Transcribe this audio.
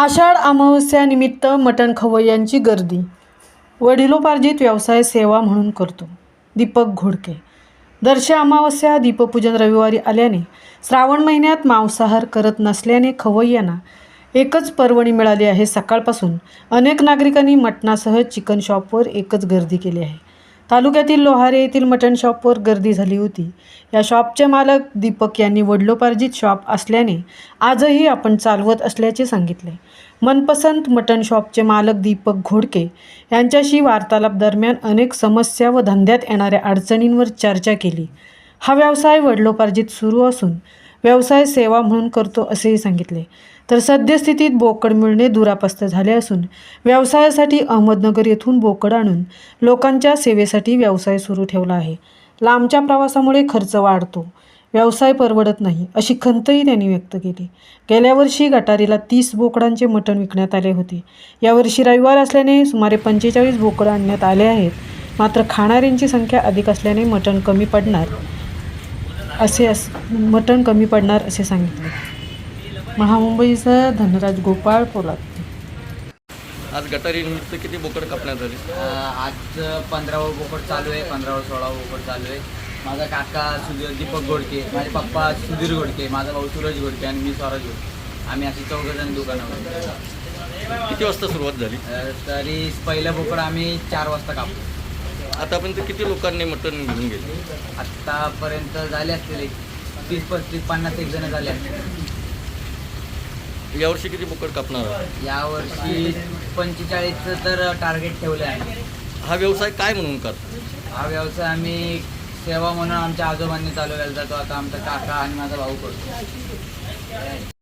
आषाढ अमावस्यानिमित्त मटण खवय्यांची गर्दी. वडिलोपार्जित व्यवसाय सेवा म्हणून करतो. दीपक घोडके. दर्श अमावस्या दीपपूजन रविवारी आल्याने श्रावण महिन्यात मांसाहार करत नसल्याने खवय्यांना एकच पर्वणी मिळाली आहे. सकाळपासून अनेक नागरिकांनी मटणासह चिकन शॉपवर एकच गर्दी केली आहे. तालुक्यातील लोहारे येथील मटण शॉपवर गर्दी झाली होती. या शॉपचे मालक दीपक यांनी वडिलोपार्जित शॉप असल्याने आजही आपण चालवत असल्याचे सांगितले. मनपसंत मटण शॉपचे मालक दीपक घोडके यांच्याशी वार्तालाप दरम्यान अनेक समस्या व धंद्यात येणाऱ्या अडचणींवर चर्चा केली. हा व्यवसाय वडिलोपार्जित सुरू असून व्यवसाय सेवा म्हणून करतो असेही सांगितले. तर सद्यस्थितीत बोकड मिळणे दुरापस्त झाले असून व्यवसायासाठी अहमदनगर येथून बोकड आणून लोकांच्या सेवेसाठी व्यवसाय सुरू ठेवला आहे. लांबच्या प्रवासामुळे खर्च वाढतो, व्यवसाय परवडत नाही अशी खंतही त्यांनी व्यक्त केली. गेल्या वर्षी गटारीला 30 बोकडांचे मटण विकण्यात आले होते. यावर्षी रविवार असल्याने सुमारे 45 बोकड आणण्यात आले आहेत. मात्र खाणाऱ्यांची संख्या अधिक असल्याने मटण कमी पडणार असे सांगितले. महामुंबईचा धनराज गोपाळ पोलाद. आज गटारी निमित्त किती बोकड कापण्यात आले? आज 15वा बोकड चालू आहे, 15वा 16वा बोकड चालू आहे. माझा काका दीपक घोडके, माझे पप्पा सुधीर घोडके, माझा भाऊ सूरज घोडके आणि मी स्वराज घोडके. आम्ही असे 4 जण दुकानावर. किती वाजता सुरुवात झाली? तरी पहिलं बोकड आम्ही 4 वाजता कापतो. आतापर्यंत किती लोकांनी मटण घेऊन गेले? आत्तापर्यंत झाले असलेले 30-35-50 एक जण झाले असतील. यावर्षी किती बोकड कापणार आहात? यावर्षी 45चं तर टार्गेट ठेवलं आहे. हा व्यवसाय काय म्हणून करतो? हा व्यवसाय आम्ही सेवा म्हणून आमच्या आजोबांनी चालू केला जातो. आता आमचा काका आणि माझा भाऊ करतो.